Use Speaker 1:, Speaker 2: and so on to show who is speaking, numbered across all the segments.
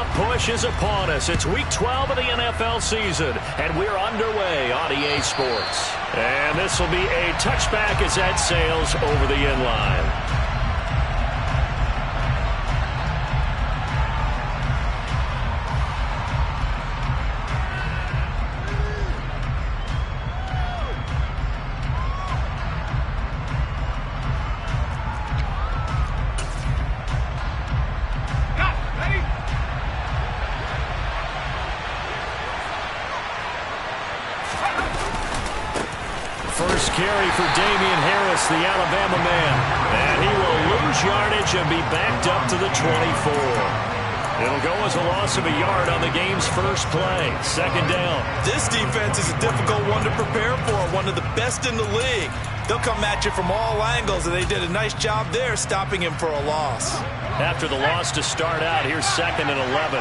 Speaker 1: playoff push is upon us. It's Week 12 of the NFL season, and we're underway on EA Sports. And this will be a touchback as that sails over the end line. First carry for Damian Harris, the Alabama man. And he will lose yardage and be backed up to the 24. It'll go as a loss of a yard on the game's first play. Second down.
Speaker 2: This defense is a difficult one to prepare for, one of the best in the league. They'll come at you from all angles, and they did a nice job there stopping him for a loss.
Speaker 1: After the loss to start out, here's 2nd and 11.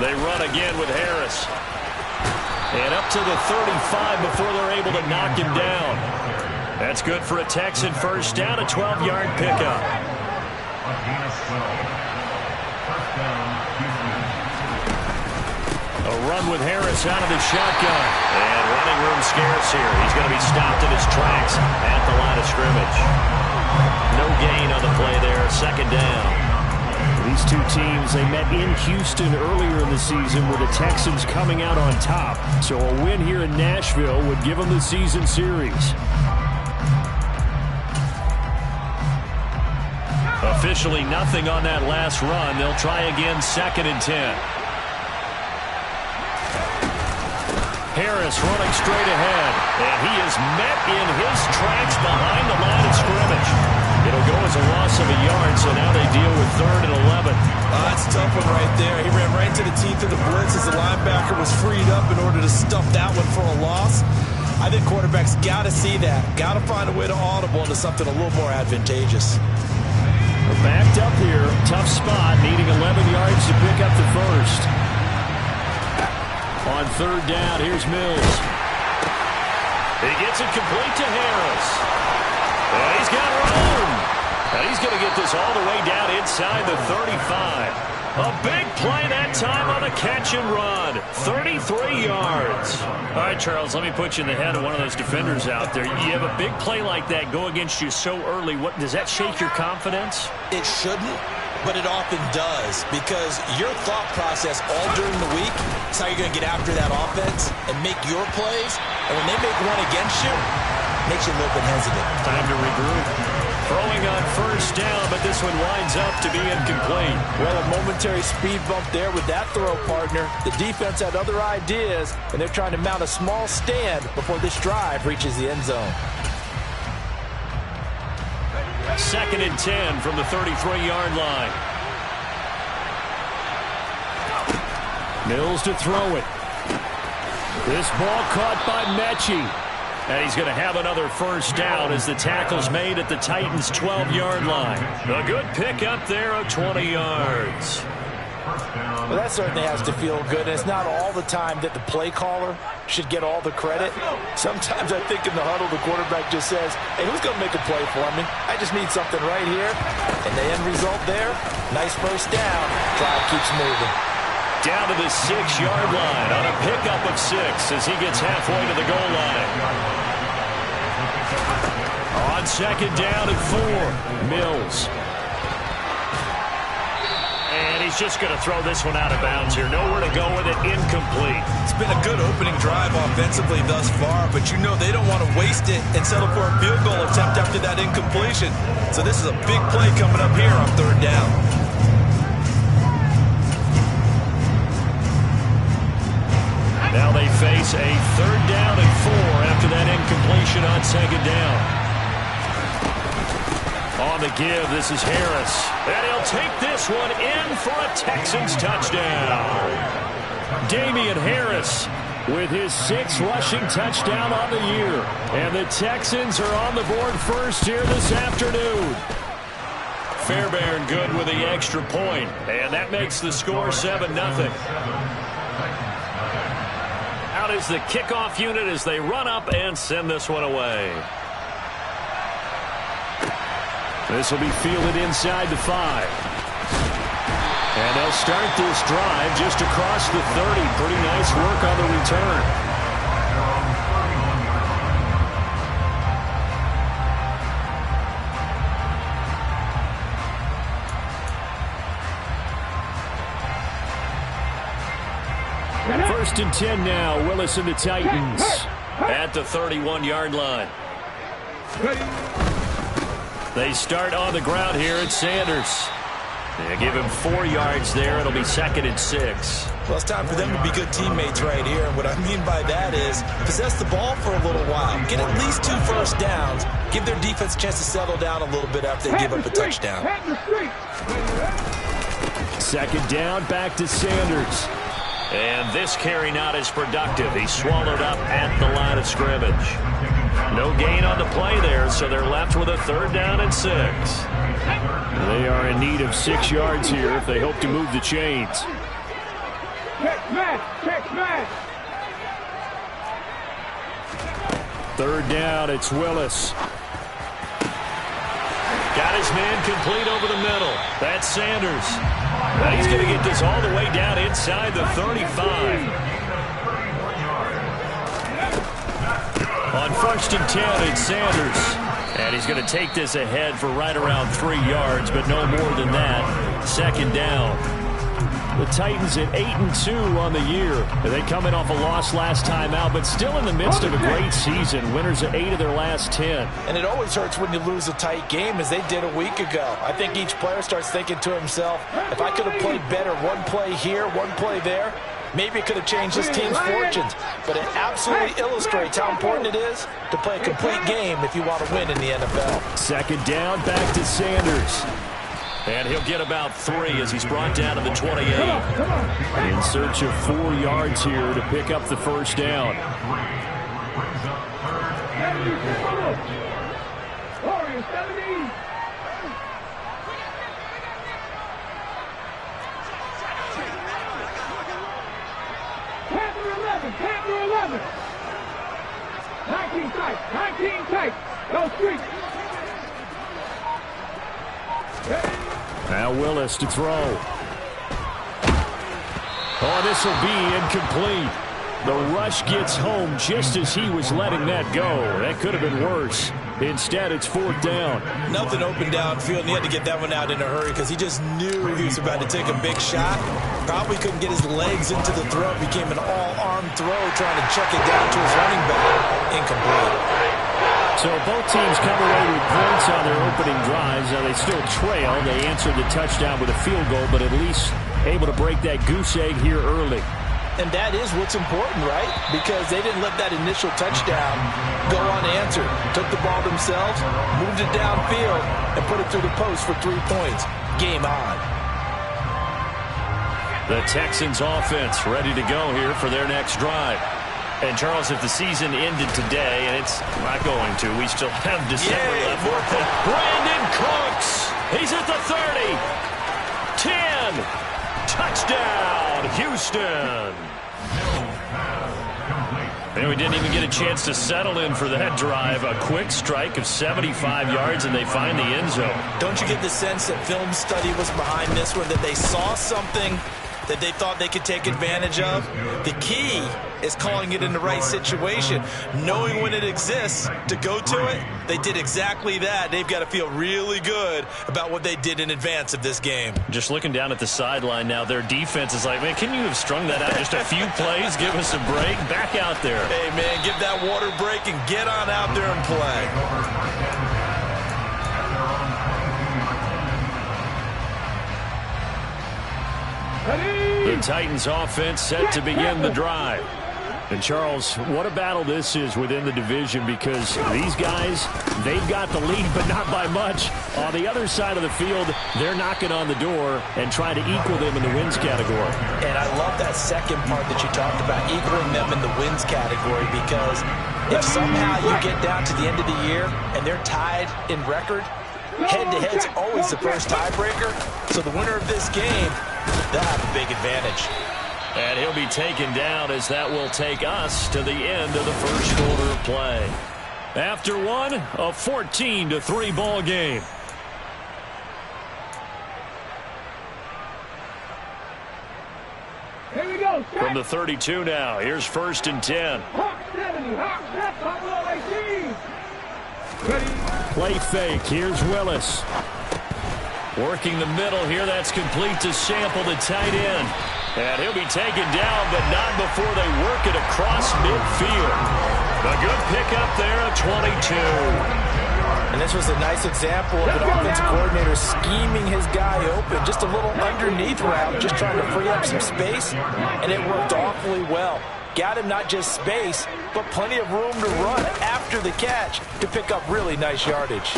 Speaker 1: They run again with Harris. And up to the 35 before they're able to knock him down. That's good for a Texan first down, a 12-yard pickup. A run with Harris out of the shotgun. And running room scarce here. He's going to be stopped in his tracks at the line of scrimmage. No gain on the play there, second down.
Speaker 3: These two teams, they met in Houston earlier in the season with the Texans coming out on top. So a win here in Nashville would give them the season series.
Speaker 1: Officially nothing on that last run. They'll try again, 2nd and 10. Harris running straight ahead. And he is met in his tracks behind the line of scrimmage. It'll go as a loss of a yard, so now they deal with 3rd and 11.
Speaker 2: That's a tough one right there. He ran right to the teeth of the blitz as the linebacker was freed up in order to stuff that one for a loss. I think quarterbacks got to see that. Got to find a way to audible into something a little more advantageous.
Speaker 3: We're backed up here. Tough spot, needing 11 yards to pick up the first. On 3rd down, here's Mills.
Speaker 1: He gets it complete to Harris. And he's got room. And he's going to get this all the way down inside the 35. A big play that time on the catch and run. 33 yards.
Speaker 3: All right, Charles, let me put you in the head of one of those defenders out there. You have a big play like that go against you so early. What does that shake your confidence?
Speaker 2: It shouldn't, but it often does, because your thought process all during the week is how you're going to get after that offense and make your plays. And when they make one against you, makes you a little bit hesitant.
Speaker 1: Time to regroup. Throwing on first down, but this one winds up to be incomplete.
Speaker 4: Well, a momentary speed bump there with that throw, partner. The defense had other ideas, and they're trying to mount a small stand before this drive reaches the end zone.
Speaker 1: 2nd and 10 from the 33-yard line.
Speaker 3: Mills to throw it. This ball caught by Mechie.
Speaker 1: And he's going to have another first down as the tackle's made at the Titans' 12-yard line. A good pickup there of 20 yards.
Speaker 4: Well, that certainly has to feel good. And it's not all the time that the play caller should get all the credit. Sometimes I think in the huddle, the quarterback just says, hey, who's going to make a play for me? I just need something right here. And the end result there, nice first down. Drive keeps moving.
Speaker 1: Down to the 6-yard line on a pickup of 6 as he gets halfway to the goal line. On 2nd down and 4, Mills. And he's just going to throw this one out of bounds here. Nowhere to go with it, incomplete.
Speaker 2: It's been a good opening drive offensively thus far, but you know they don't want to waste it and settle for a field goal attempt after that incompletion. So this is a big play coming up here on 3rd down.
Speaker 1: Now they face a 3rd down and 4 after that incompletion on 2nd down. On the give, this is Harris. And he'll take this one in for a Texans touchdown.
Speaker 3: Damian Harris with his 6th rushing touchdown on the year. And the Texans are on the board first here this afternoon.
Speaker 1: Fairbairn good with the extra point. And that makes the score 7-0. Out is the kickoff unit as they run up and send this one away.
Speaker 3: This will be fielded inside the 5. And they'll start this drive just across the 30. Pretty nice work on the return. First and 10 now. Willis and the Titans
Speaker 1: at the 31-yard line. They start on the ground here at Sanders. They give him 4 yards there. It'll be 2nd and 6.
Speaker 4: Well, it's time for them to be good teammates right here. And what I mean by that is possess the ball for a little while. Get at least 2 first downs. Give their defense a chance to settle down a little bit after they give up a touchdown.
Speaker 3: 2nd down, back to Sanders.
Speaker 1: And this carry not as productive. He's swallowed up at the line of scrimmage. No gain on the play there, so they're left with a 3rd down and 6.
Speaker 3: They are in need of 6 yards here if they hope to move the chains.
Speaker 5: Check man.
Speaker 3: 3rd down, it's Willis.
Speaker 1: Got his man complete over the middle. That's Sanders. Now he's going to get this all the way down inside the 35. On 1st and 10, it's Sanders. And he's going to take this ahead for right around 3 yards, but no more than that. 2nd down.
Speaker 3: The Titans at 8-2 on the year. They come in off a loss last time out, but still in the midst of a great season. Winners of 8 of their last 10.
Speaker 4: And it always hurts when you lose a tight game, as they did a week ago. I think each player starts thinking to himself, if I could have played better one play here, one play there, maybe it could have changed this team's fortunes. But it absolutely illustrates how important it is to play a complete game if you want to win in the NFL.
Speaker 3: 2nd down, back to Sanders.
Speaker 1: And he'll get about 3 as he's brought down to the 28.
Speaker 3: In search of 4 yards here to pick up the 1st down.
Speaker 5: Panther 11. 19 tight. Go street.
Speaker 3: Now Willis to throw. Oh, this will be incomplete. The rush gets home just as he was letting that go. That could have been worse. Instead, it's 4th down.
Speaker 4: Nothing open downfield, and he had to get that one out in a hurry because he just knew he was about to take a big shot. Probably couldn't get his legs into the throw. It became an all-arm throw trying to check it down to his running back. Incomplete.
Speaker 3: So both teams come away with points on their opening drives. Now they still trail. They answered the touchdown with a field goal, but at least able to break that goose egg here early.
Speaker 4: And that is what's important, right? Because they didn't let that initial touchdown go unanswered. Took the ball themselves, moved it downfield, and put it through the post for 3 points. Game on.
Speaker 1: The Texans offense ready to go here for their next drive. And, Charles, if the season ended today, and it's not going to, we still have December left. Brandon Cooks, he's at the 30. 10. Touchdown, Houston. And we didn't even get a chance to settle in for that drive. A quick strike of 75 yards, and they find the end zone.
Speaker 4: Don't you get the sense that film study was behind this one, that they saw something that they thought they could take advantage of? The key is calling it in the right situation, knowing when it exists to go to it. They did exactly that. They've got to feel really good about what they did in advance of this game.
Speaker 1: Just looking down at the sideline now, their defense is like, man, can you have strung that out just a few plays? Give us a break. Back out there.
Speaker 4: Hey, man, give that water break and get on out there and play.
Speaker 3: The Titans offense set to begin the drive. And, Charles, what a battle this is within the division, because these guys, they've got the lead, but not by much. On the other side of the field, they're knocking on the door and trying to equal them in the wins category.
Speaker 4: And I love that second part that you talked about, equaling them in the wins category, because if somehow you get down to the end of the year and they're tied in record, head-to-head's always the first tiebreaker. So the winner of this game, they'll have a big advantage.
Speaker 1: And he'll be taken down, as that will take us to the end of the first quarter of play. After one, a 14-3 ball game.
Speaker 5: Here we go. Set.
Speaker 3: From the 32 now. Here's 1st and 10.
Speaker 5: Hawk 70. Hawk set. Buffalo 18. Ready.
Speaker 3: Play fake. Here's Willis. Working the middle here. That's complete to Sample, the tight end. And he'll be taken down, but not before they work it across midfield. A good pickup there at 22.
Speaker 4: And this was a nice example of an offensive coordinator scheming his guy open. Just a little underneath route, just trying to free up some space, and it worked awfully well. Got him not just space, but plenty of room to run after the catch to pick up really nice yardage.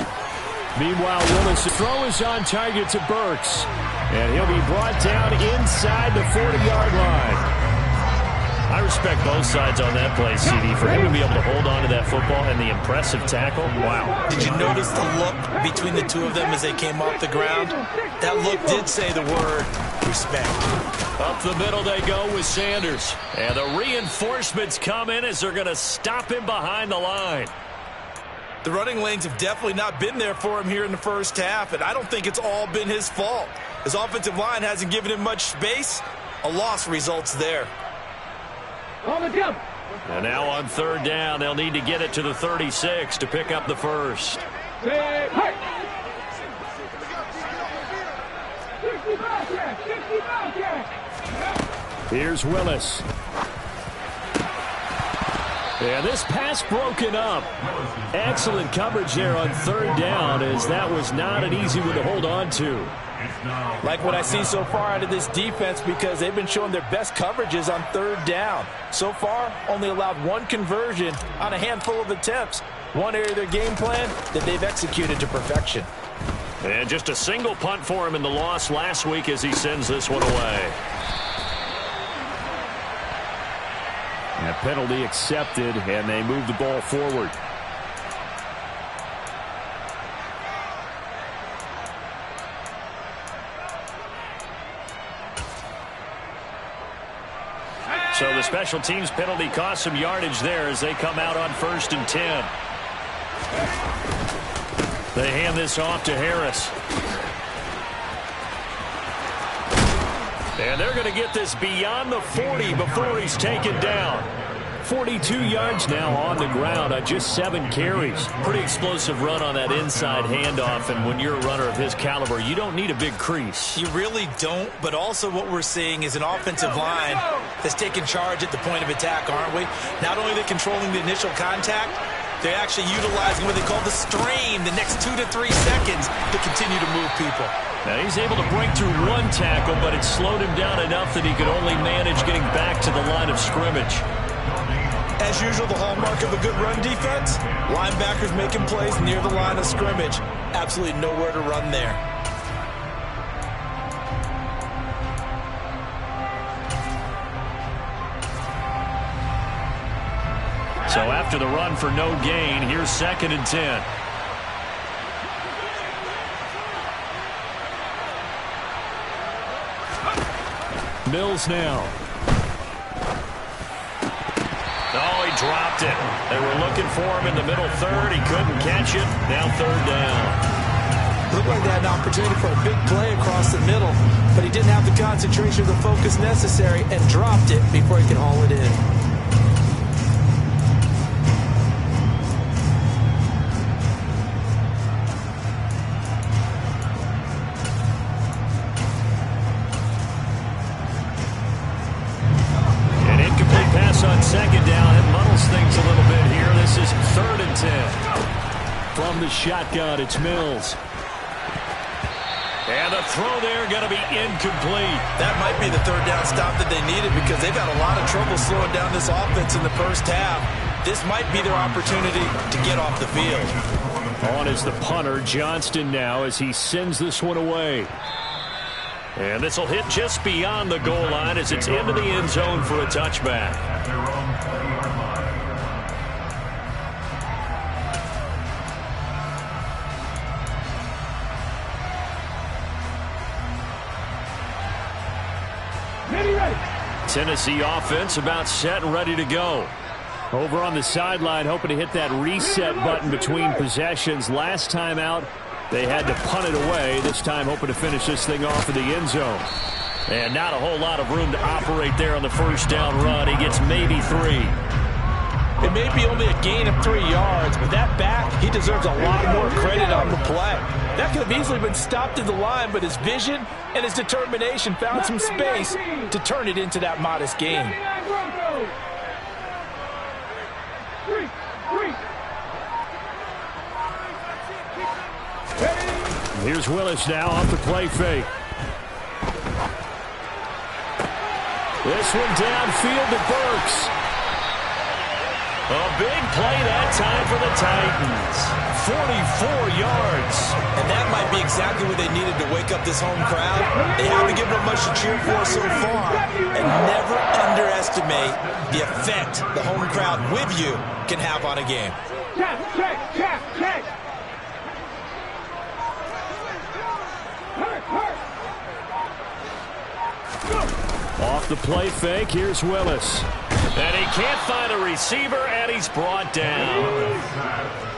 Speaker 3: Meanwhile, Willis' throw is on target to Burks. And he'll be brought down inside the 40-yard line. I respect both sides on that play, CD. For him to be able to hold on to that football and the impressive tackle, wow.
Speaker 2: Did you notice the look between the two of them as they came off the ground? That look did say the word respect.
Speaker 3: Up the middle they go with Sanders. And the reinforcements come in as they're going to stop him behind the line.
Speaker 2: The running lanes have definitely not been there for him here in the first half, and I don't think it's all been his fault. His offensive line hasn't given him much space. A loss results there.
Speaker 5: On the jump.
Speaker 3: And now on 3rd down, they'll need to get it to the 36 to pick up the first.
Speaker 5: Say, hey. 65 catch. 65 catch.
Speaker 3: Here's Willis. And this pass broken up. Excellent coverage there on 3rd down, as that was not an easy one to hold on to.
Speaker 4: Like what I see so far out of this defense, because they've been showing their best coverages on 3rd down. So far, only allowed one conversion on a handful of attempts. One area of their game plan that they've executed to perfection.
Speaker 3: And just a single punt for him in the loss last week as he sends this one away. That penalty accepted, and they move the ball forward. So the special teams penalty cost some yardage there as they come out on 1st and 10. They hand this off to Harris. And they're going to get this beyond the 40 before he's taken down. 42 yards now on the ground on just 7 carries. Pretty explosive run on that inside handoff, and when you're a runner of his caliber, you don't need a big crease.
Speaker 2: You really don't, but also what we're seeing is an offensive line that's taking charge at the point of attack, aren't we? Not only are they controlling the initial contact, they're actually utilizing what they call the strain, the next 2 to 3 seconds to continue to move people.
Speaker 3: Now he's able to break through one tackle, but it slowed him down enough that he could only manage getting back to the line of scrimmage.
Speaker 2: As usual, the hallmark of a good run defense, linebackers making plays near the line of scrimmage. Absolutely nowhere to run there.
Speaker 3: So after the run for no gain, here's 2nd and 10. Mills now. Oh, he dropped it. They were looking for him in the middle 3rd. He couldn't catch it. Now 3rd down.
Speaker 4: Looked like they had an opportunity for a big play across the middle, but he didn't have the concentration or the focus necessary and dropped it before he could haul it in.
Speaker 3: On 2nd down, it muddles things a little bit here. This is 3rd and 10. From the shotgun, it's Mills. And the throw there going to be incomplete.
Speaker 2: That might be the 3rd down stop that they needed, because they've had a lot of trouble slowing down this offense in the first half. This might be their opportunity to get off the field.
Speaker 3: On is the punter, Johnston, now as he sends this one away. And this will hit just beyond the goal line as it's into the end zone for a touchback. Tennessee offense about set and ready to go. Over on the sideline, hoping to hit that reset button between possessions. Last time out, they had to punt it away. This time hoping to finish this thing off in the end zone. And not a whole lot of room to operate there on the first down run. He gets maybe 3.
Speaker 4: It may be only a gain of 3 yards, but that back, he deserves a lot more credit on the play. That could have easily been stopped in the line, but his vision and his determination found some space to turn it into that modest gain.
Speaker 3: Here's Willis now off the play fake. This one downfield to Burks.
Speaker 1: A big play that time for the Titans. 44 yards.
Speaker 4: And that might be exactly what they needed to wake up this home crowd. They haven't given them much to cheer for so far. And never underestimate the effect the home crowd with you can have on a game.
Speaker 5: Check.
Speaker 3: Off the play fake, here's Willis.
Speaker 1: And he can't find a receiver, and he's brought down.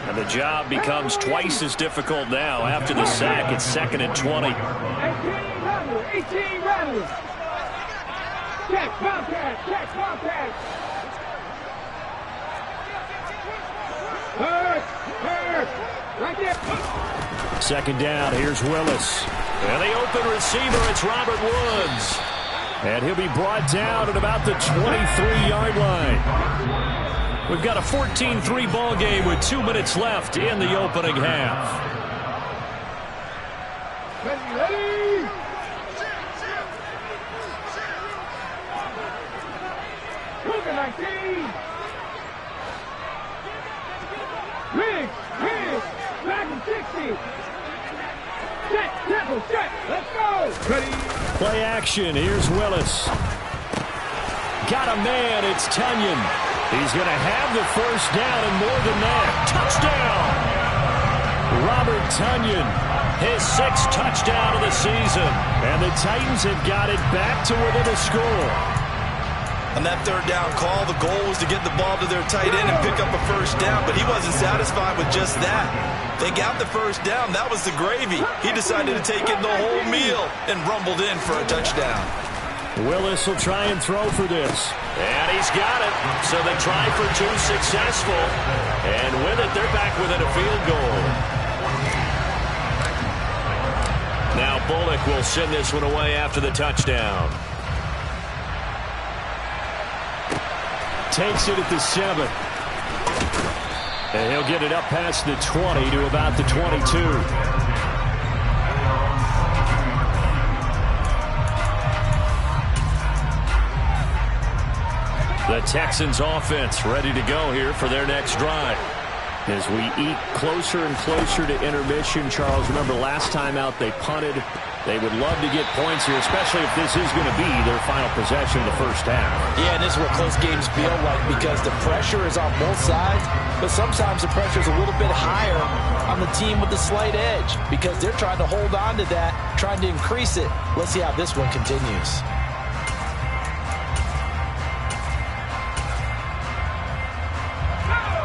Speaker 1: And the job becomes twice as difficult now after the sack. It's 2nd and 20.
Speaker 5: 18 rattlers. Check, Bobcat. Right there.
Speaker 3: 2nd down, here's Willis.
Speaker 1: And the open receiver, it's Robert Woods.
Speaker 3: And he'll be brought down at about the 23-yard line. We've got a 14-3 ball game with 2 minutes left in the opening half.
Speaker 5: Ready. Look at 19. Riggs, back in 60. Set, let's go. Ready.
Speaker 3: Play action, here's Willis. Got a man, it's Tunyon. He's going to have the first down and more than that. Touchdown! Robert Tunyon, his 6th touchdown of the season. And the Titans have got it back to within a score.
Speaker 4: On that 3rd down call, the goal was to get the ball to their tight end and pick up a first down, but he wasn't satisfied with just that. They got the first down. That was the gravy. He decided to take in the whole meal and rumbled in for a touchdown.
Speaker 3: Willis will try and throw for this.
Speaker 1: And he's got it. So they try for 2 successful. And with it, they're back within a field goal. Now Bullock will send this one away after the touchdown.
Speaker 3: Takes it at the 7. And he'll get it up past the 20 to about the 22. The Texans offense ready to go here for their next drive. As we eat closer and closer to intermission, Charles, remember last time out they punted. They would love to get points here, especially if this is going to be their final possession of the first half.
Speaker 4: Yeah, and this is what close games feel like because the pressure is on both sides, but sometimes the pressure is a little bit higher on the team with the slight edge because they're trying to hold on to that, trying to increase it. Let's see how this one continues.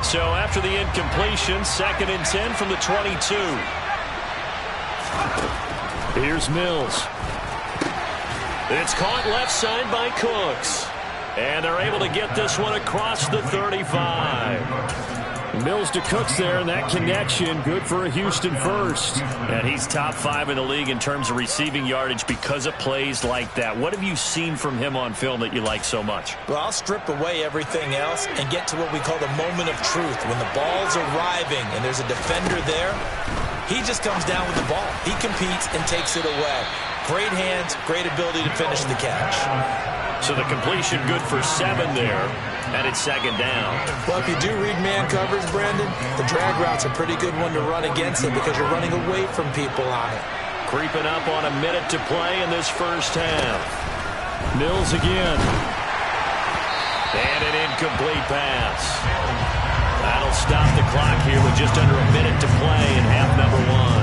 Speaker 1: So after the incompletion, 2nd and 10 from the 22.
Speaker 3: Here's Mills.
Speaker 1: It's caught left side by Cooks. And they're able to get this one across the 35.
Speaker 3: Mills to Cooks there, and that connection good for a Houston first.
Speaker 1: And he's top 5 in the league in terms of receiving yardage because of plays like that. What have you seen from him on film that you like so much?
Speaker 4: Well, I'll strip away everything else and get to what we call the moment of truth. When the ball's arriving and there's a defender there, he just comes down with the ball. He competes and takes it away. Great hands, great ability to finish the catch.
Speaker 1: So the completion good for 7 there. And it's 2nd down.
Speaker 4: Well, if you do read man coverage, Brandon, the drag route's a pretty good one to run against it because you're running away from people on it.
Speaker 1: Creeping up on a minute to play in this first half.
Speaker 3: Mills again.
Speaker 1: And an incomplete pass. That'll stop the clock here with just under a minute to play in half number 1.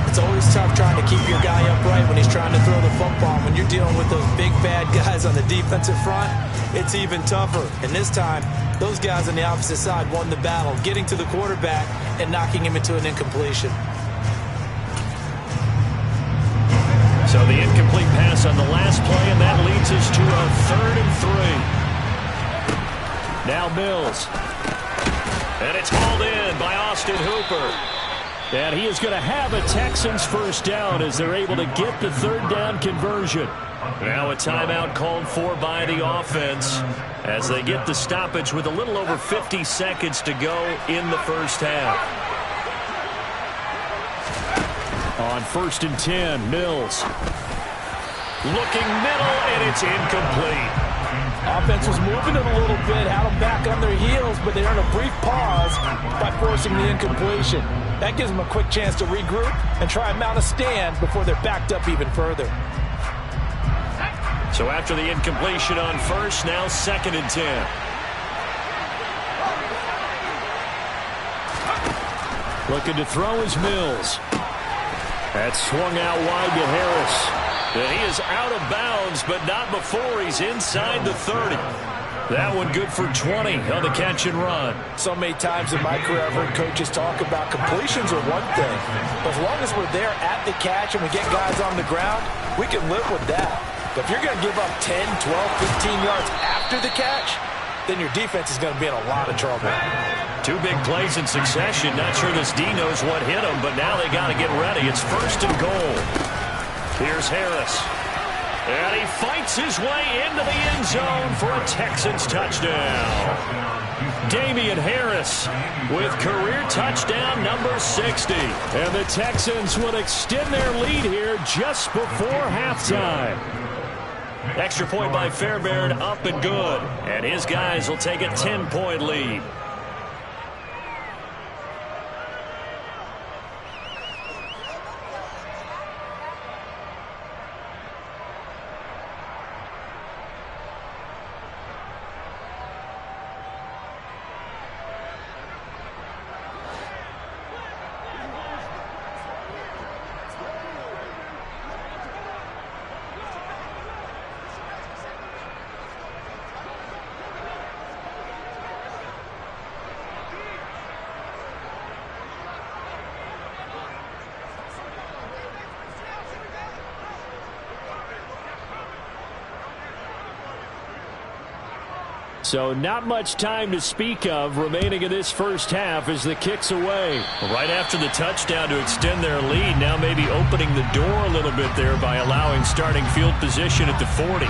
Speaker 4: It's always tough trying to keep your guy upright when he's trying to throw the football. When you're dealing with those big, bad guys on the defensive front, it's even tougher. And this time, those guys on the opposite side won the battle, getting to the quarterback and knocking him into an incompletion.
Speaker 3: So the incomplete pass on the last play, and that leads us to a 3rd and 3. Now Mills. And it's hauled in by Austin Hooper. And he is going to have a Texans first down as they're able to get the 3rd down conversion. Now a timeout called for by the offense as they get the stoppage with a little over 50 seconds to go in the first half. On 1st and 10, Mills. Looking middle, and it's incomplete.
Speaker 4: Offense was moving it a little bit, had them back on their heels, but they earned a brief pause by forcing the incompletion. That gives them a quick chance to regroup and try and mount a stand before they're backed up even further.
Speaker 3: So after the incompletion on 1st, now 2nd and 10. Looking to throw is Mills. That's swung out wide to Harris. And he is out of bounds, but not before he's inside the 30. That one good for 20 on the catch and run.
Speaker 4: So many times in my career I've heard coaches talk about completions are one thing. But as long as we're there at the catch and we get guys on the ground, we can live with that. But if you're going to give up 10, 12, 15 yards after the catch, then your defense is going to be in a lot of trouble.
Speaker 3: 2 big plays in succession. Not sure this D knows what hit him, but now they got to get ready. It's 1st and goal. Here's Harris. And he fights his way into the end zone for a Texans touchdown. Damian Harris with career touchdown number 60. And the Texans will extend their lead here just before halftime. Extra point by Fairbairn, up and good. And his guys will take a 10-point lead. So not much time to speak of remaining in this first half as the kick's away. Right after the touchdown to extend their lead, now maybe opening the door a little bit there by allowing starting field position at the 40.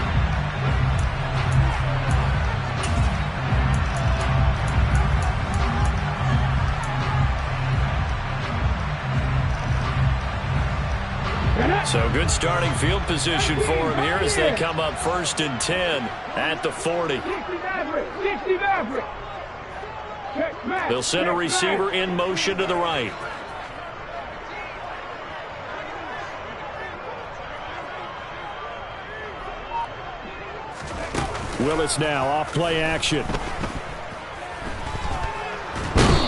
Speaker 3: So good starting field position for him here as they come up 1st and 10 at the 40. They'll send a receiver in motion to the right. Willis now off play action.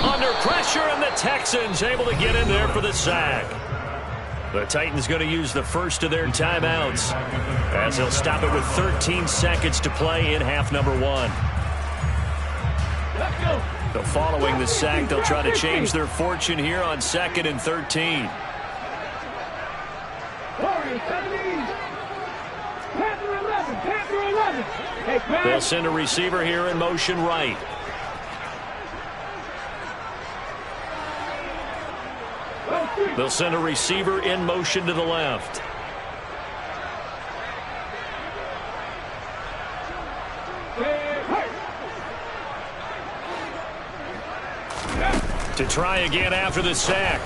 Speaker 3: Under pressure, and the Texans able to get in there for the sack. The Titans going to use the first of their timeouts as they'll stop it with 13 seconds to play in half number 1. So following the sack, they'll try to change their fortune here on 2nd and 13. They'll send a receiver here in motion right. They'll send a receiver in motion to the left. To try again after the sack.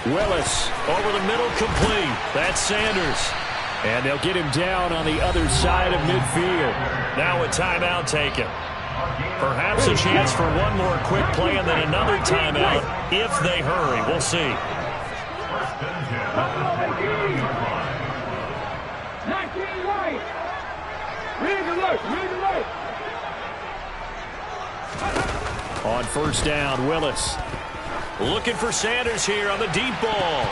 Speaker 3: Willis over the middle, complete. That's Sanders. And they'll get him down on the other side of midfield. Now a timeout taken. Perhaps a chance for one more quick play and then another timeout if they hurry. We'll see. On 1st down, Willis. Looking for Sanders here on the deep ball.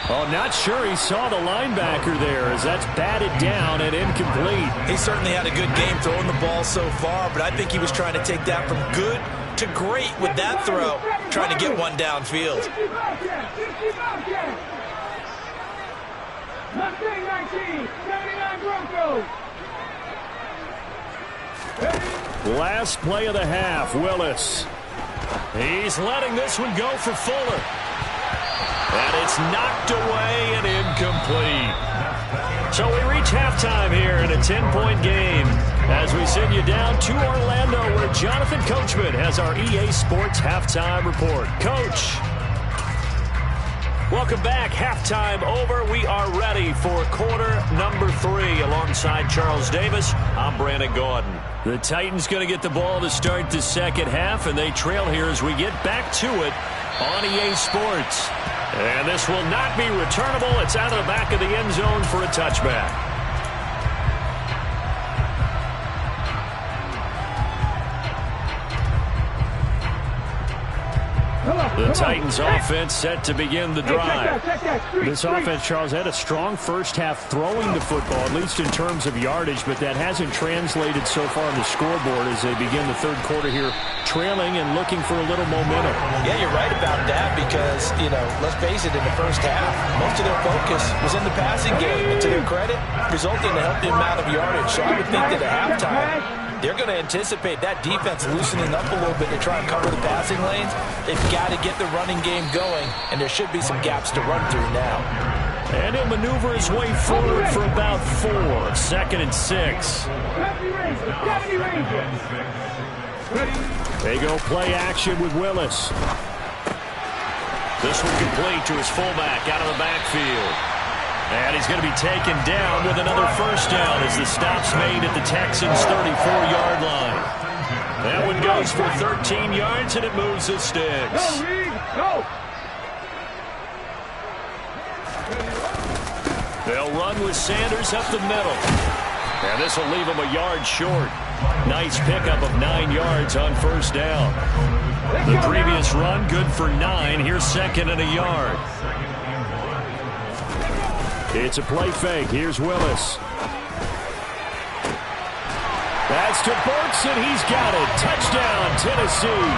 Speaker 3: Oh, not sure he saw the linebacker there as that's batted down and incomplete.
Speaker 4: He certainly had a good game throwing the ball so far, but I think he was trying to take that from good to great with that throw, trying to get one downfield.
Speaker 5: Mustang 19, 79 Broncos.
Speaker 3: Last play of the half, Willis.
Speaker 1: He's letting this one go for Fuller. And it's knocked away and incomplete. So we reach halftime here in a 10-point game as we send you down to Orlando where Jonathan Coachman has our EA Sports Halftime Report. Coach. Welcome back. Halftime over. We are ready for quarter number 3 alongside Charles Davis. I'm Brandon Gordon. The Titans going to get the ball to start the second half, and they trail here as we get back to it on EA Sports. And this will not be returnable. It's out of the back of the end zone for a touchback. The Titans offense set to begin the drive.
Speaker 3: This offense, Charles, had a strong first half throwing the football, at least in terms of yardage, but that hasn't translated so far on the scoreboard as they begin the third quarter here, trailing and looking for a little momentum.
Speaker 4: Yeah, you're right about that because, let's face it, in the first half, most of their focus was in the passing game. And to their credit, resulting in a healthy amount of yardage. So I would think that at halftime, they're going to anticipate that defense loosening up a little bit to try and cover the passing lanes. They've got to get the running game going, and there should be some gaps to run through now.
Speaker 3: And he'll maneuver his way forward for about 4. 2nd and 6. They go play action with Willis.
Speaker 1: This one complete to his fullback out of the backfield. And he's going to be taken down with another first down as the stop's made at the Texans' 34-yard line. That one goes for 13 yards, and it moves the sticks. They'll run with Sanders up the middle. And this will leave him a yard short. Nice pickup of 9 yards on first down. The previous run, good for 9. Here's 2nd and a yard.
Speaker 3: It's a play fake. Here's Willis. That's to Burks, and he's got it. Touchdown, Tennessee.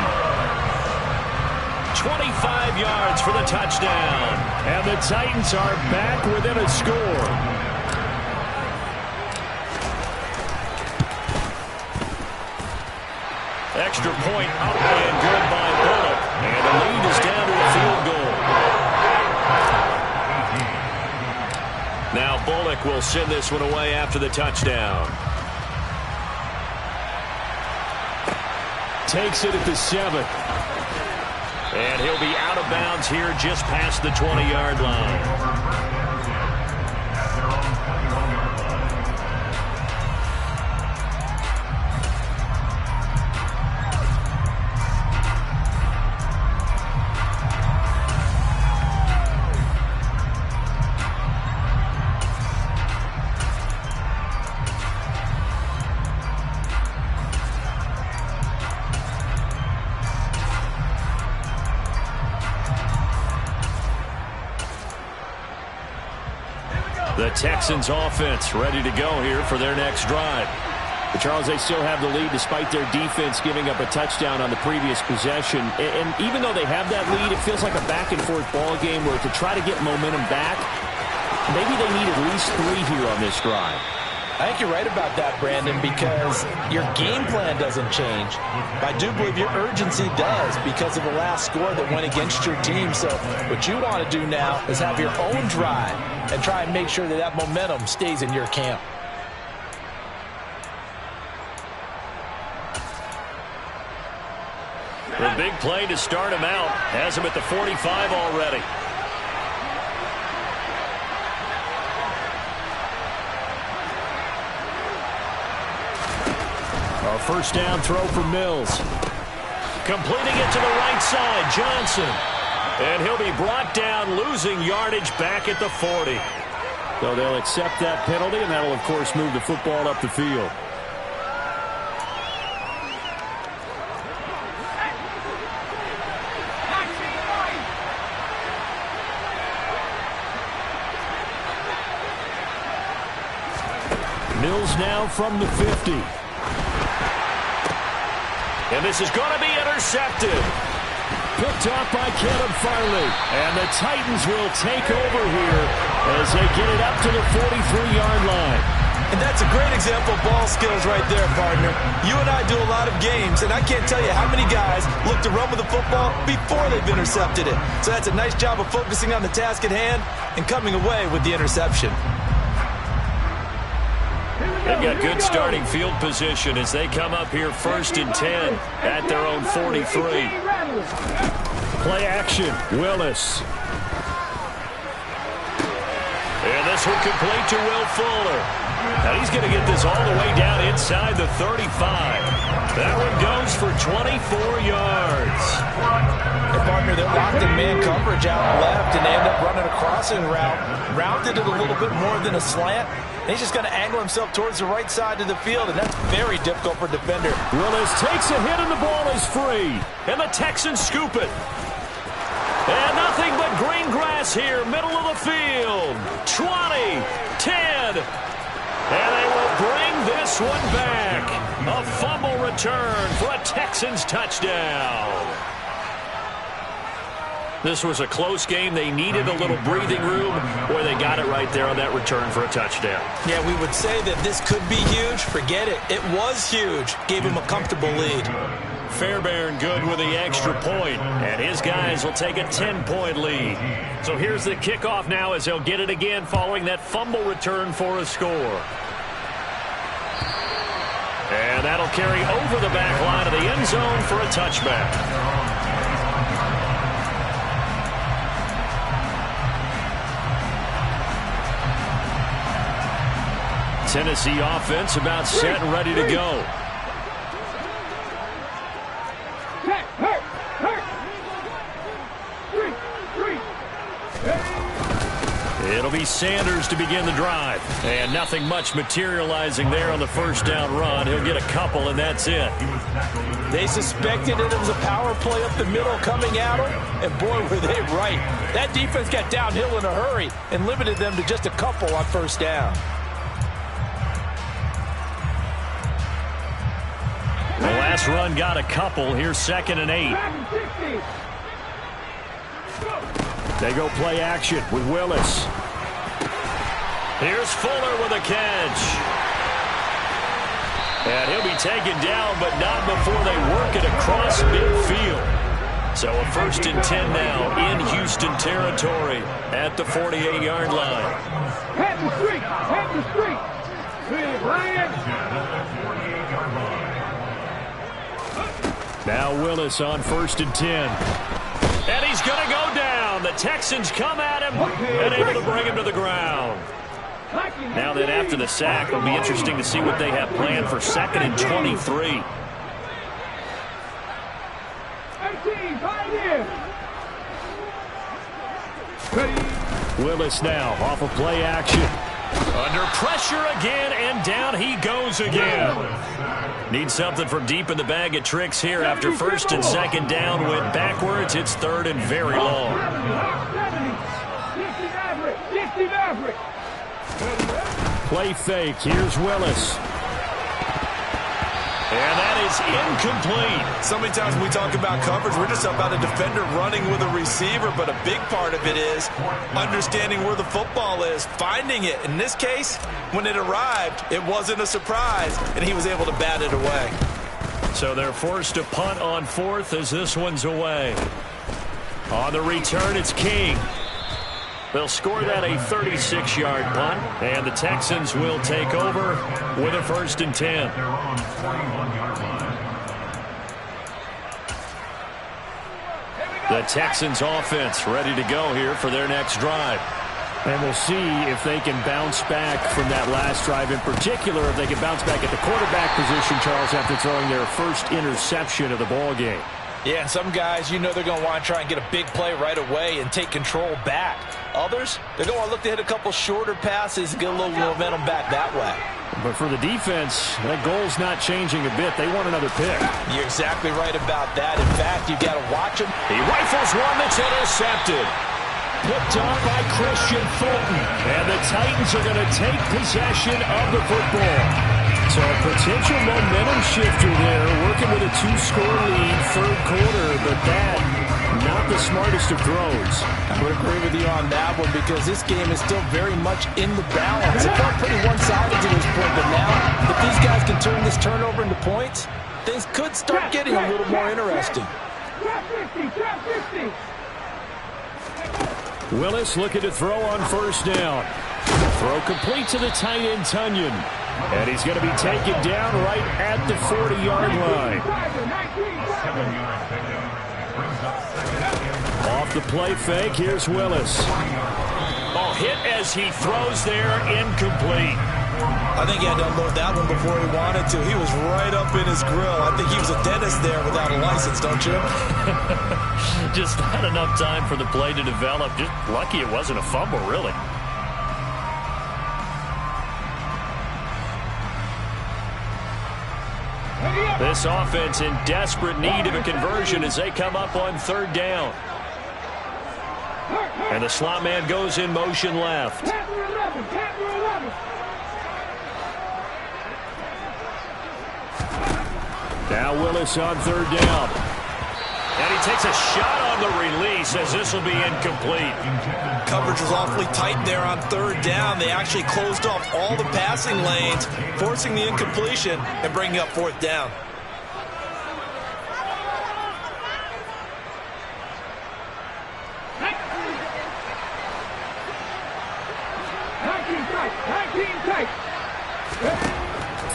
Speaker 1: 25 yards for the touchdown.
Speaker 3: And the Titans are back within a score.
Speaker 1: Extra point up and good by Bullock. And the lead is down to a field goal. Now Bullock will send this one away after the touchdown.
Speaker 3: Takes it at the 7.
Speaker 1: And he'll be out of bounds here just past the 20-yard line. The Texans offense ready to go here for their next drive.
Speaker 3: But Charles, they still have the lead despite their defense giving up a touchdown on the previous possession. And even though they have that lead, it feels like a back-and-forth ball game where to try to get momentum back, maybe they need at least 3 here on this drive.
Speaker 4: I think you're right about that, Brandon, because your game plan doesn't change. I do believe your urgency does because of the last score that went against your team. So what you want to do now is have your own drive and try and make sure that that momentum stays in your camp.
Speaker 1: The big play to start him out has him at the 45 already.
Speaker 3: A first down throw for Mills.
Speaker 1: Completing it to the right side, Johnson. And he'll be brought down, losing yardage back at the 40.
Speaker 3: So they'll accept that penalty, and that'll, of course, move the football up the field. Mills now from the 50.
Speaker 1: And this is going to be intercepted.
Speaker 3: Picked off by Caleb Farley. And the Titans will take over here as they get it up to the 43-yard line.
Speaker 2: And that's a great example of ball skills right there, partner. You and I do a lot of games, and I can't tell you how many guys look to run with the football before they've intercepted it. So that's a nice job of focusing on the task at hand and coming away with the interception.
Speaker 3: They've got good starting field position as they come up here 1st and 10 at their own 43. Play action, Willis.
Speaker 1: And this one complete to Will Fuller. Now he's going to get this all the way down inside the 35. That one goes for 24 yards.
Speaker 2: Hey, partner, they're locked in man coverage out left, and they end up running a crossing route. Rounded it a little bit more than a slant. And he's just going to angle himself towards the right side of the field, and that's very difficult for a defender.
Speaker 3: Willis takes a hit, and the ball is free.
Speaker 1: And the Texans scoop it. And nothing but green grass here, middle of the field. 20, 10. And they will bring this one back. A fumble return for a Texans touchdown. This was a close game. They needed a little breathing room. Boy, they got it right there on that return for a touchdown.
Speaker 2: Yeah, we would say that this could be huge. Forget it. It was huge. Gave him a comfortable lead.
Speaker 1: Fairbairn good with the extra point, and his guys will take a 10-point lead.
Speaker 3: So here's the kickoff now as they'll get it again following that fumble return for a score.
Speaker 1: And that'll carry over the back line of the end zone for a touchback. Tennessee offense about set and ready to go. It'll be Sanders to begin the drive. And nothing much materializing there on the first down run. He'll get a couple, and that's it.
Speaker 2: They suspected it was a power play up the middle coming at them, and boy, were they right. That defense got downhill in a hurry and limited them to just a couple on first down.
Speaker 1: The last run got a couple. Here's 2nd and 8.
Speaker 3: They go play action with Willis.
Speaker 1: Here's Fuller with a catch. And he'll be taken down, but not before they work it across midfield. So a 1st and 10 now in Houston territory at the 48-yard line.
Speaker 5: Head the street. Head the street. Ryan.
Speaker 3: Now Willis on 1st and 10.
Speaker 1: And he's going to go down. The Texans come at him and able to bring him to the ground. Now then, after the sack, it'll be interesting to see what they have planned for 2nd and 23.
Speaker 5: 18, right in.
Speaker 3: Willis now off of play action.
Speaker 1: Under pressure again, and down he goes again. Need something from deep in the bag of tricks here after 1st and 2nd down. Went backwards. It's 3rd and very long.
Speaker 5: 60 Maverick.
Speaker 3: Play fake. Here's Willis.
Speaker 1: And that is incomplete.
Speaker 2: So many times when we talk about coverage, we're just about a defender running with a receiver, but a big part of it is understanding where the football is, finding it. In this case, when it arrived, it wasn't a surprise, and he was able to bat it away.
Speaker 1: So they're forced to punt on 4th as this one's away. On the return, it's King. They'll score that a 36-yard punt, and the Texans will take over with a 1st and 10. The Texans offense ready to go here for their next drive.
Speaker 3: And we'll see if they can bounce back from that last drive. In particular, if they can bounce back at the quarterback position, Charles, after throwing their first interception of the ball game.
Speaker 2: Yeah, and some guys, you know they're going to want to try and get a big play right away and take control back. Others, they're going to want to look to hit a couple shorter passes and get a little momentum back that way.
Speaker 3: But for the defense, that goal's not changing a bit. They want another pick.
Speaker 2: You're exactly right about that. In fact, you've got to watch him.
Speaker 1: He rifles one that's intercepted.
Speaker 3: Picked off by Christian Fulton.
Speaker 1: And the Titans are going to take possession of the football.
Speaker 3: So a potential momentum shifter there, working with a 2-score lead, 3rd quarter, but that not the smartest of throws.
Speaker 4: I would agree with you on that one because this game is still very much in the balance. It felt pretty one-sided to this point, but now if these guys can turn this turnover into points, things could start getting a little more interesting.
Speaker 3: Willis looking to throw on first down. Throw complete to the tight end, Tunyon. And he's going to be taken down right at the 40-yard line. Off the play fake, here's Willis.
Speaker 1: Oh, hit as he throws there, incomplete.
Speaker 4: I think he had to unload that one before he wanted to. He was right up in his grill. I think he was a dentist there without a license, don't you?
Speaker 1: Just not enough time for the play to develop. Just lucky it wasn't a fumble, really. This offense in desperate need of a conversion as they come up on third down. And the slot man goes in motion left.
Speaker 3: Now Willis on third down.
Speaker 1: And he takes a shot on the release as this will be incomplete.
Speaker 4: Coverage was awfully tight there on third down. They actually closed off all the passing lanes, forcing the incompletion and bringing up fourth down.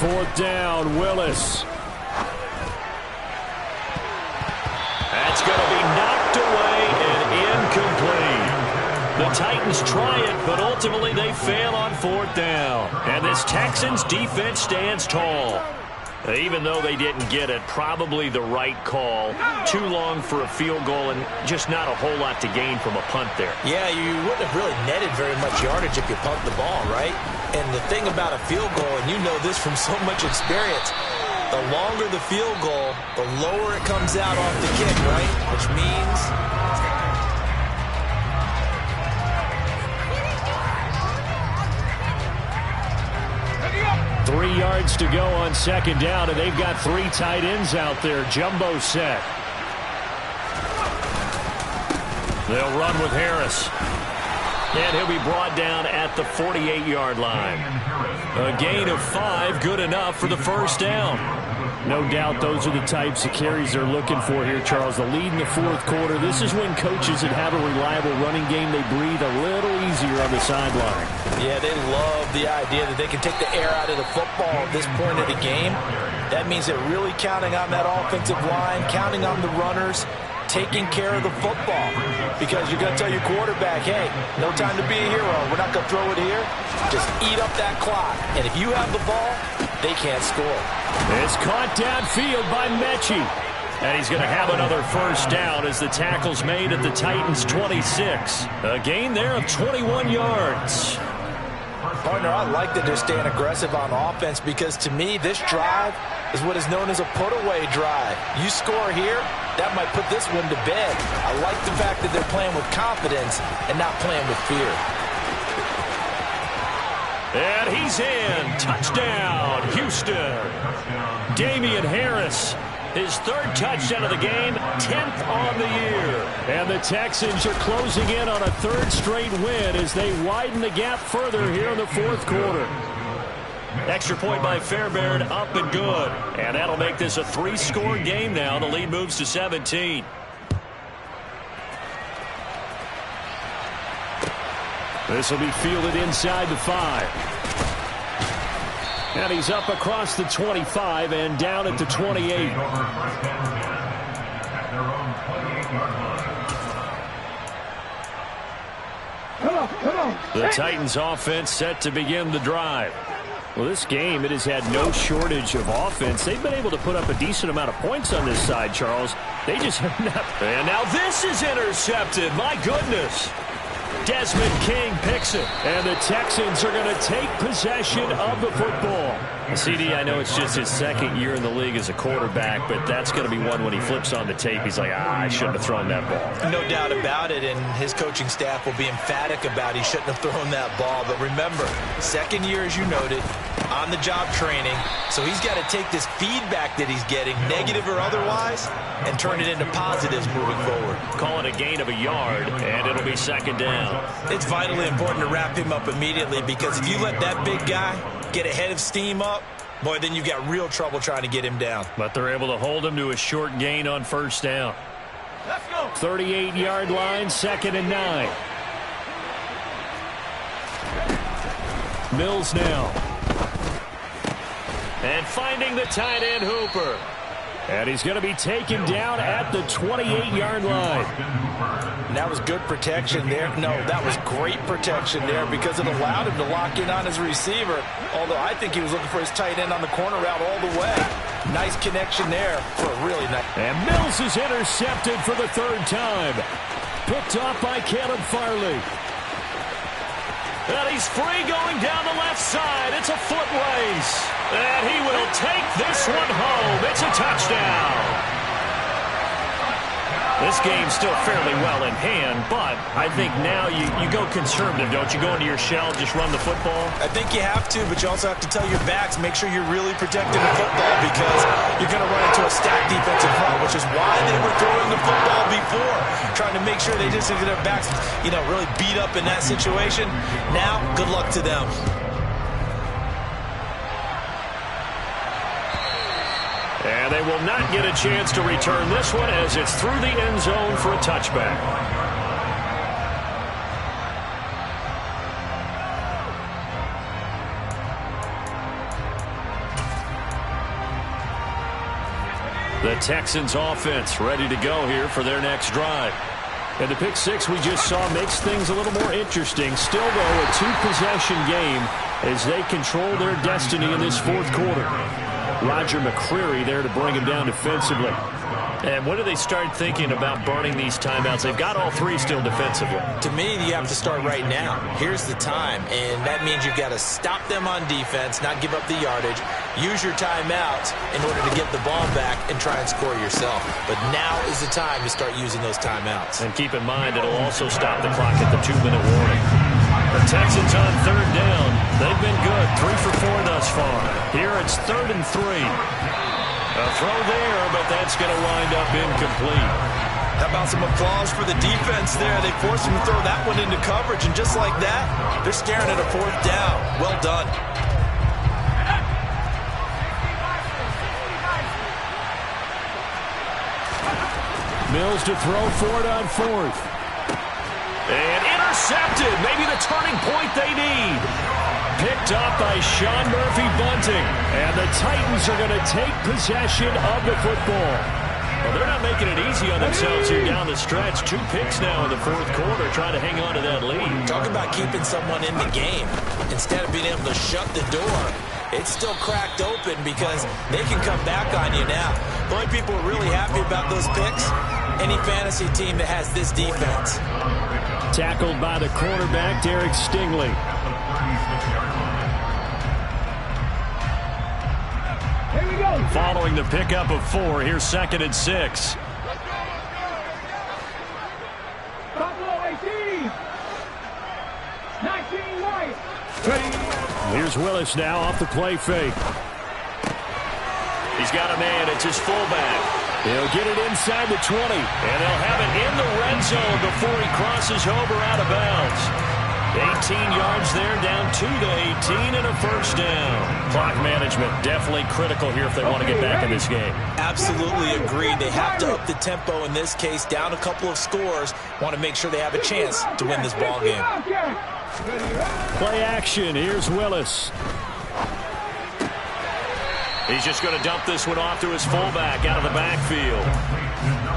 Speaker 3: Fourth down, Willis.
Speaker 1: That's going to be knocked away and incomplete. The Titans try it, but ultimately they fail on fourth down. And this Texans defense stands tall. Even though they didn't get it, probably the right call. Too long for a field goal and just not a whole lot to gain from a punt there.
Speaker 4: Yeah, you wouldn't have really netted very much yardage if you pumped the ball, right? And the thing about a field goal, and you know this from so much experience, the longer the field goal, the lower it comes out off the kick, right? Which means
Speaker 3: 3 yards to go on second down, and they've got 3 tight ends out there. Jumbo set.
Speaker 1: They'll run with Harris. And he'll be brought down at the 48-yard line. A gain of 5, good enough for the first down.
Speaker 3: No doubt those are the types of carries they're looking for here, Charles. The lead in the fourth quarter. This is when coaches that have a reliable running game, they breathe a little easier on the sideline.
Speaker 4: Yeah, they love the idea that they can take the air out of the football at this point of the game. That means they're really counting on that offensive line, counting on the runners, taking care of the football. Because you're going to tell your quarterback, hey, no time to be a hero. We're not going to throw it here. Just eat up that clock. And if you have the ball, they can't score.
Speaker 3: It's caught downfield by Mechie.
Speaker 1: And he's going to have another first down as the tackle's made at the Titans' 26. A gain there of 21 yards.
Speaker 4: Partner, I like that they're staying aggressive on offense because to me, this drive is what is known as a put-away drive. You score here, that might put this one to bed. I like the fact that they're playing with confidence and not playing with fear.
Speaker 1: And he's in. Touchdown, Houston. Damian Harris, his 3rd touchdown of the game, 10th on the year.
Speaker 3: And the Texans are closing in on a 3rd straight win as they widen the gap further here in the fourth quarter.
Speaker 1: Extra point by Fairbairn, up and good. And that'll make this a 3-score game now. The lead moves to 17.
Speaker 3: This will be fielded inside the 5. And he's up across the 25 and down at the 28.
Speaker 1: The Titans offense set to begin the drive.
Speaker 3: Well, this game, it has had no shortage of offense. They've been able to put up a decent amount of points on this side, Charles. They just have not.
Speaker 1: And now this is intercepted. My goodness. Desmond King picks it.
Speaker 3: And the Texans are going to take possession of the football.
Speaker 1: CD, I know it's just his 2nd year in the league as a quarterback, but that's going to be one when he flips on the tape. He's like, I shouldn't have thrown that ball.
Speaker 4: No doubt about it, and his coaching staff will be emphatic about he shouldn't have thrown that ball. But remember, 2nd year, as you noted, on-the-job training. So he's got to take this feedback that he's getting, negative or otherwise, and turn it into positives moving forward.
Speaker 3: Call it a gain of a yard, and it'll be second down.
Speaker 4: It's vitally important to wrap him up immediately, because if you let that big guy get ahead of steam up, boy, then you've got real trouble trying to get him down.
Speaker 3: But they're able to hold him to a short gain on first down.
Speaker 5: Let's go.
Speaker 3: 38-yard line, 2nd and 9. Mills now. And finding the tight end Hooper. And he's going to be taken down at the 28-yard line.
Speaker 4: And that was good protection there. No, that was great protection there, because it allowed him to lock in on his receiver, although I think he was looking for his tight end on the corner route all the way. Nice connection there for a really nice.
Speaker 3: And Mills is intercepted for the 3rd time. Picked off by Caleb Farley. And he's free going down the left side. It's a foot race. And he will take this one home. It's a touchdown. This game's still fairly well in hand, but I think now you go conservative, don't you? Go into your shell, just run the football?
Speaker 4: I think you have to, but you also have to tell your backs, make sure you're really protecting the football, because you're going to run into a stacked defensive front, which is why they were throwing the football before, trying to make sure they just get their backs, really beat up in that situation. Now, good luck to them.
Speaker 3: And they will not get a chance to return this one, as it's through the end zone for a touchback. The Texans offense ready to go here for their next drive. And the pick six we just saw makes things a little more interesting. Still, though, a 2-possession game as they control their destiny in this 4th quarter. Roger McCreary there to bring him down defensively. And when do they start thinking about burning these timeouts? They've got all 3 still defensively.
Speaker 4: To me, you have to start right now. Here's the time, and that means you've got to stop them on defense, not give up the yardage, use your timeouts in order to get the ball back and try and score yourself. But now is the time to start using those timeouts.
Speaker 3: And keep in mind, it'll also stop the clock at the 2-minute warning. The Texans on 3rd down. They've been good, 3 for 4 thus far. Here it's 3rd and 3. A throw there, but that's going to wind up incomplete.
Speaker 4: How about some applause for the defense there? They forced him to throw that one into coverage, and just like that, they're staring at a 4th down. Well done.
Speaker 3: Mills to throw for it on 4th. And intercepted. Maybe the turning point they need. Picked up by Sean Murphy-Bunting. And the Titans are going to take possession of the football. Well, they're not making it easy on themselves here down the stretch. 2 picks now in the 4th quarter, trying to hang on to that lead.
Speaker 4: Talk about keeping someone in the game. Instead of being able to shut the door, it's still cracked open, because they can come back on you now. The only people who are really happy about those picks, any fantasy team that has this defense.
Speaker 3: Tackled by the cornerback, Derek Stingley.
Speaker 5: Here we go.
Speaker 3: Following the pickup of 4, here's 2nd and 6.
Speaker 5: Buffalo 18. 19 white. Ready.
Speaker 3: Here's Willis now off the play fake. He's got a man. It's his fullback. He'll get it inside the 20. And they'll have it in the red zone before he crosses over out of bounds. 18 yards there, down 2 to 18, and a first down. Clock management definitely critical here if they want to get back in this game.
Speaker 4: Absolutely agreed. They have to up the tempo in this case, down a couple of scores. Want to make sure they have a chance to win this ball game.
Speaker 3: Play action. Here's Willis. He's just going to dump this one off to his fullback out of the backfield.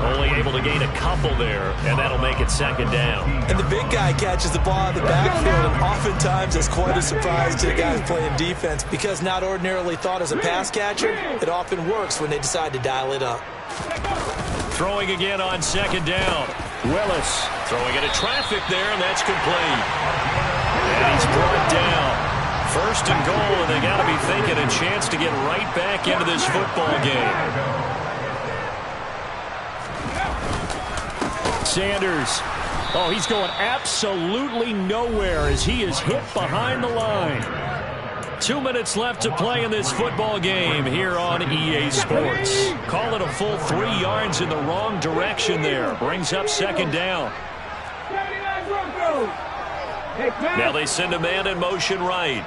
Speaker 3: Only able to gain a couple there, and that'll make it second down.
Speaker 4: And the big guy catches the ball out of the backfield, and oftentimes that's quite a surprise to the guys playing defense, because not ordinarily thought as a pass catcher, it often works when they decide to dial it up.
Speaker 3: Throwing again on second down. Willis throwing into traffic there, and that's complete. And he's brought down. First and goal, and they got to be thinking a chance to get right back into this football game. Sanders. Oh, he's going absolutely nowhere as he is hit behind the line. 2 minutes left to play in this football game here on EA Sports. Call it a full 3 yards in the wrong direction there. Brings up second down. Now they send a man in motion right.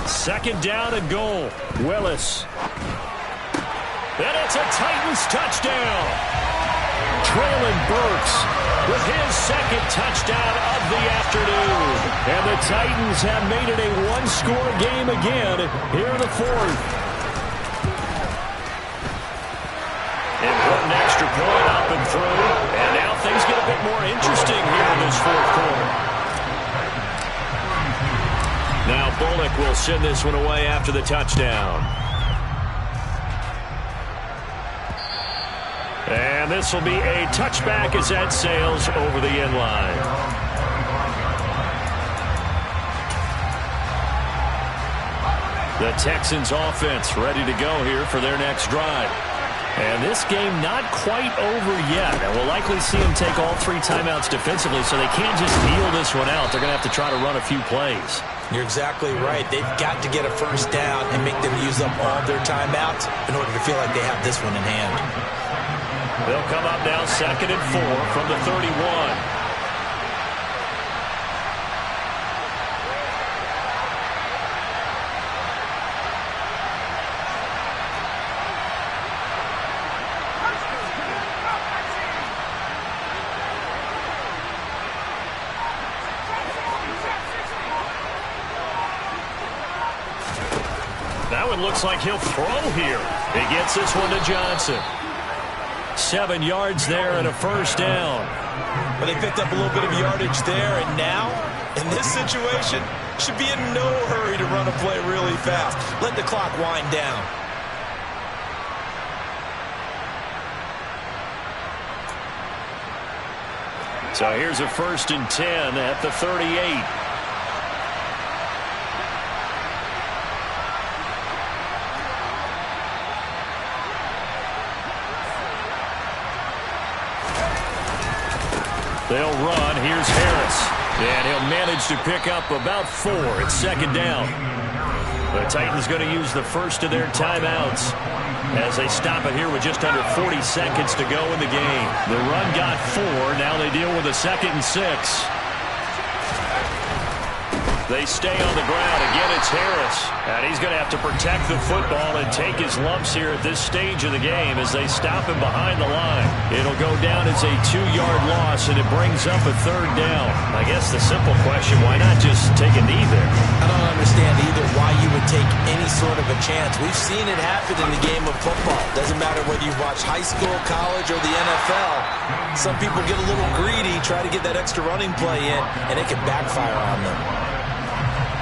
Speaker 3: Second down and goal. Willis. And it's a Titans touchdown. Traylon Burks with his second touchdown of the afternoon. And the Titans have made it a one-score game again here in the fourth. Important extra point up and through. And now things get a bit more interesting here in this fourth quarter. Now Bullock will send this one away after the touchdown. And this will be a touchback as that sails over the end line. The Texans offense ready to go here for their next drive. And this game not quite over yet. And we'll likely see them take all 3 timeouts defensively, so they can't just kneel this one out. They're going to have to try to run a few plays.
Speaker 4: You're exactly right. They've got to get a first down and make them use up all their timeouts in order to feel like they have this one in hand.
Speaker 3: They'll come up now 2nd and 4 from the 31. That one looks like he'll throw here. He gets this one to Johnson. 7 yards there and a first down.
Speaker 4: But they picked up a little bit of yardage there, and now, in this situation, should be in no hurry to run a play really fast. Let the clock wind down.
Speaker 3: So here's a 1st and 10 at the 38. They'll run. Here's Harris. And he'll manage to pick up about 4 at 2nd down. The Titans going to use the first of their timeouts as they stop it here with just under 40 seconds to go in the game. The run got 4. Now they deal with a 2nd and 6. They stay on the ground. Again, it's Harris. And he's going to have to protect the football and take his lumps here at this stage of the game as they stop him behind the line. It'll go down as a 2-yard loss, and it brings up a 3rd down. I guess the simple question, why not just take a knee there?
Speaker 4: I don't understand either why you would take any sort of a chance. We've seen it happen in the game of football. Doesn't matter whether you've watched high school, college, or the NFL. Some people get a little greedy, try to get that extra running play in, and it can backfire on them.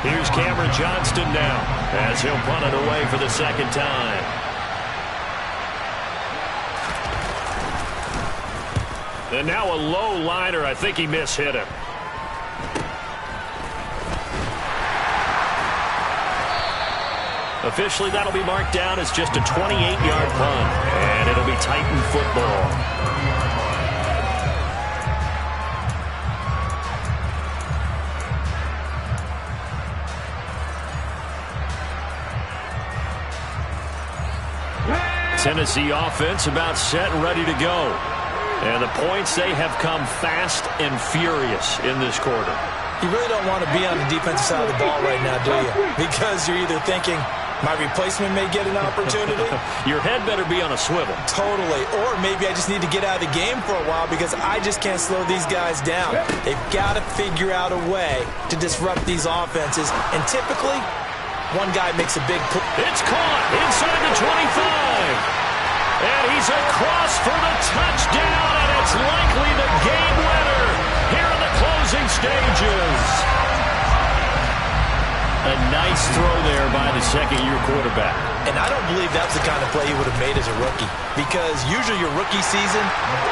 Speaker 3: Here's Cameron Johnston now as he'll punt it away for the 2nd time. And now a low liner. I think he mishit him. Officially, that'll be marked down as just a 28-yard punt. And it'll be Titan football. Tennessee offense about set and ready to go. And the points, they have come fast and furious in this quarter.
Speaker 4: You really don't want to be on the defensive side of the ball right now, do you? Because you're either thinking, my replacement may get an opportunity.
Speaker 3: Your head better be on a swivel.
Speaker 4: Totally. Or maybe I just need to get out of the game for a while because I just can't slow these guys down. They've got to figure out a way to disrupt these offenses. And typically, one guy makes a big play.
Speaker 3: It's caught inside the 25. And he's across for the touchdown, and it's likely the game winner here in the closing stages. A nice throw there by the second-year quarterback.
Speaker 4: And I don't believe that was the kind of play he would have made as a rookie, because usually your rookie season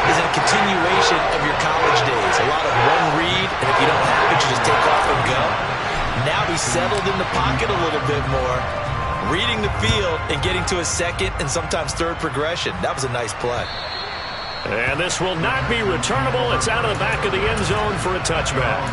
Speaker 4: is a continuation of your college days. A lot of one read, and if you don't have it, you just take off and go. Now he's settled in the pocket a little bit more, reading the field and getting to a 2nd and sometimes 3rd progression. That was a nice play.
Speaker 3: And this will not be returnable. It's out of the back of the end zone for a touchback.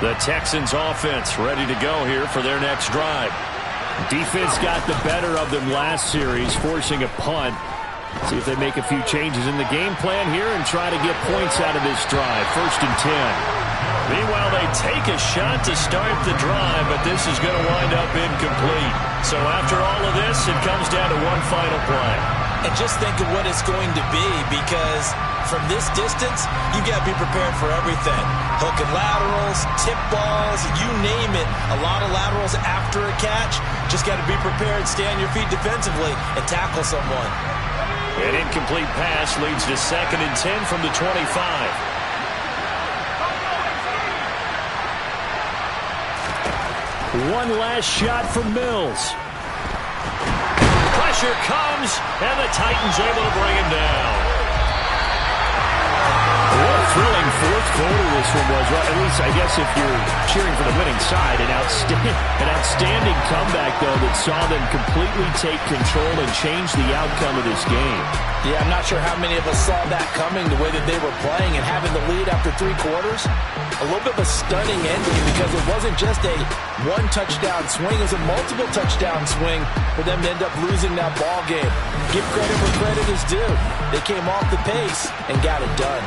Speaker 3: The Texans offense ready to go here for their next drive. Defense got the better of them last series, forcing a punt. See if they make a few changes in the game plan here and try to get points out of this drive. 1st and 10.
Speaker 1: Meanwhile, they take a shot to start the drive, but this is going to wind up incomplete. So after all of this, it comes down to one final play.
Speaker 4: And just think of what it's going to be, because from this distance, you got to be prepared for everything. Hook and laterals, tip balls, you name it. A lot of laterals after a catch. Just got to be prepared, stay on your feet defensively, and tackle someone.
Speaker 1: An incomplete pass leads to 2nd and 10 from the 25.
Speaker 3: One last shot from Mills.
Speaker 1: Pressure comes, and the Titans able to bring him down.
Speaker 3: What a thrilling fourth quarter this one was. Well, at least, I guess, if you're cheering for the winning side, an outstanding comeback, though, that saw them completely take control and change the outcome of this game.
Speaker 4: Yeah, I'm not sure how many of us saw that coming, the way that they were playing and having the lead after 3 quarters. A little bit of a stunning ending, because it wasn't just a one-touchdown swing. It was a multiple touchdown swing for them to end up losing that ball game. Give credit where credit is due. They came off the pace and got it done.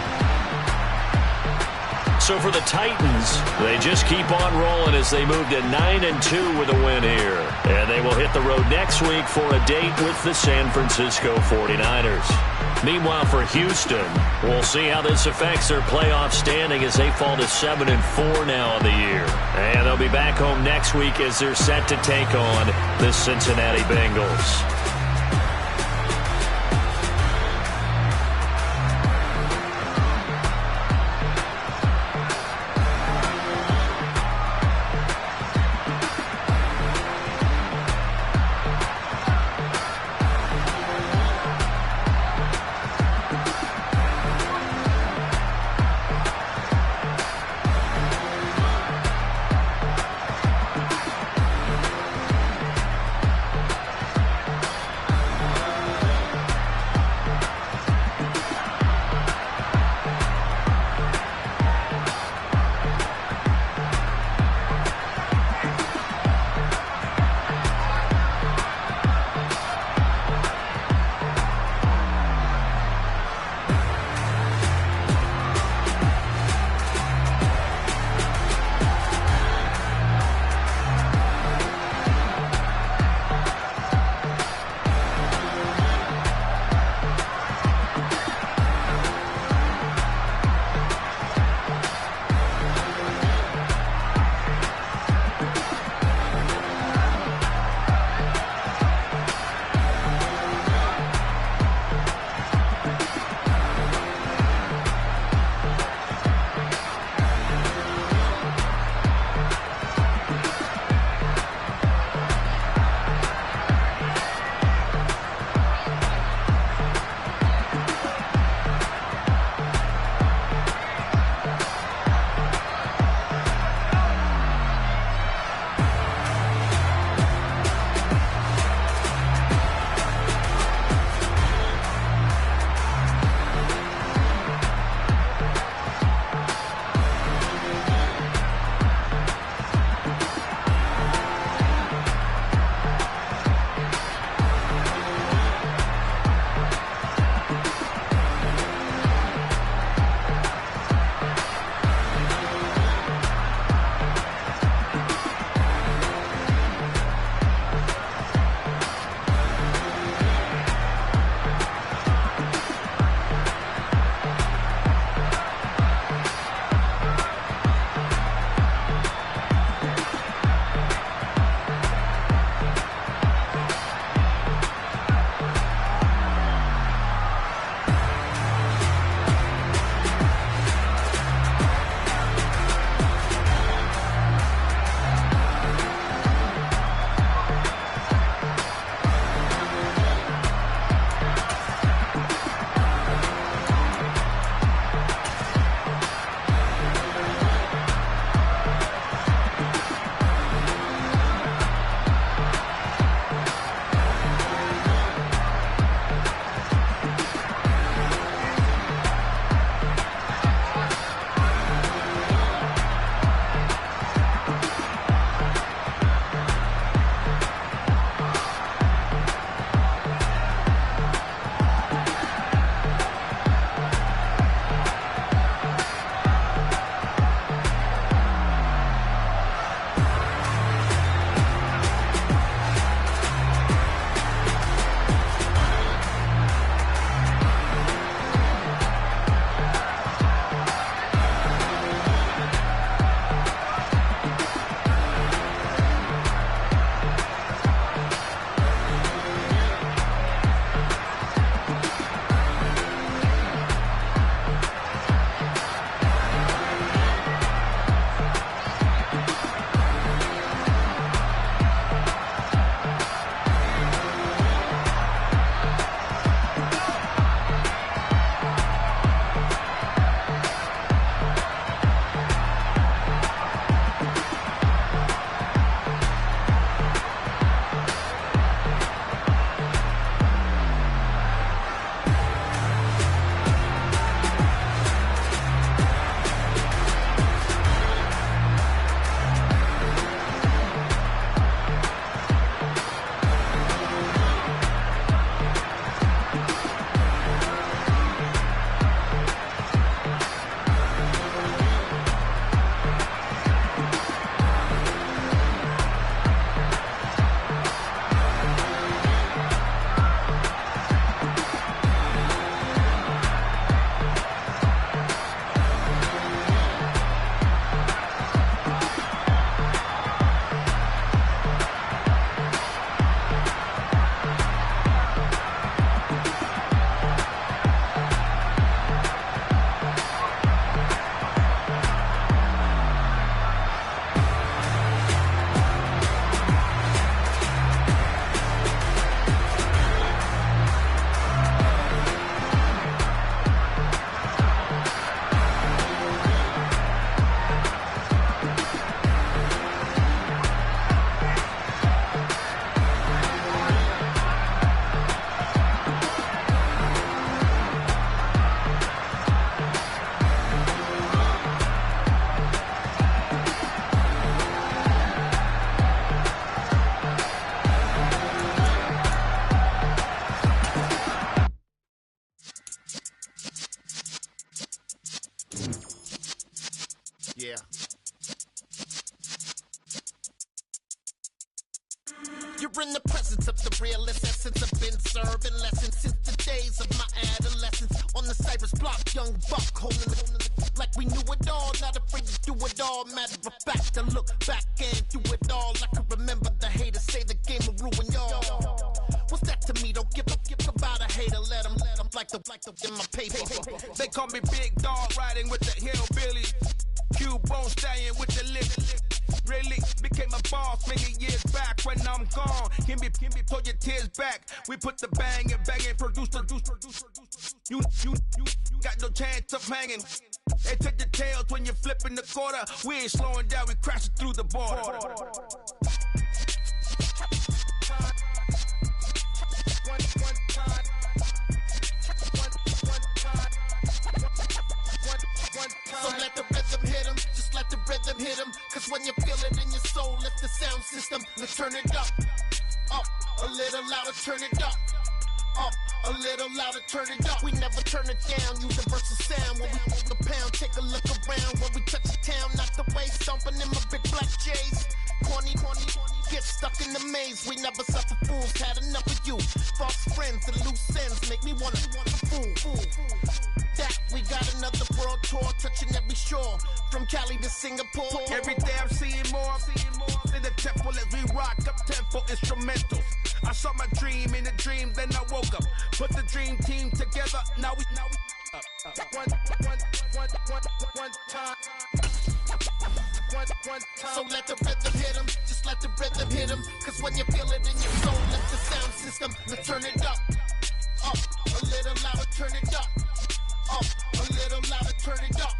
Speaker 1: So for the Titans, they just keep on rolling as they move to 9-2 with a win here. And they will hit the road next week for a date with the San Francisco 49ers. Meanwhile, for Houston, we'll see how this affects their playoff standing as they fall to 7-4 now on the year. And they'll be back home next week as they're set to take on the Cincinnati Bengals.
Speaker 6: You're in the presence of the realest essence. I've been serving lessons since the days of my adolescence. On the Cypress block, young buck holding it like we knew it all. Not afraid to do it all. Matter of fact, I look back and do it all. I can remember the haters say the game will ruin y'all. What's that to me? Don't give about a hater. Let them like the in my paper.
Speaker 7: They call me Big Dog, riding with the hillbillies. Cubone stallion with the lip. Really became a boss many years back. When I'm gone, can be pull your tears back. We put the bang and produce. You got no chance of hanging. They take the tails when you're flipping the quarter. We ain't slowing down, we crashing through the border.
Speaker 6: So let the rhythm hit him, just let the rhythm hit him. Cause when you feel it in your soul, lift the sound system. Let's turn it up, a little louder, turn it up. A little louder, turn it up. We never turn it down, universal sound. When we move the pound, take a look around. When we touch the town, not the way, stomping in my big black J's. Corny, get stuck in the maze. We never suffer fools, had enough of you. False friends and loose ends make me wanna fool. That we got another world tour, touching every shore, from Cali to Singapore.
Speaker 7: Every day I'm seeing more in the temple as we rock up tempo instrumentals. I saw my dream in a dream, then I woke up. Put the dream team together, now we one time.
Speaker 6: So let the rhythm hit him, just let the rhythm hit him. Cause when you feel it in your soul, lift the sound system. Let's turn it up, a little louder, turn it up, a little louder, turn it up.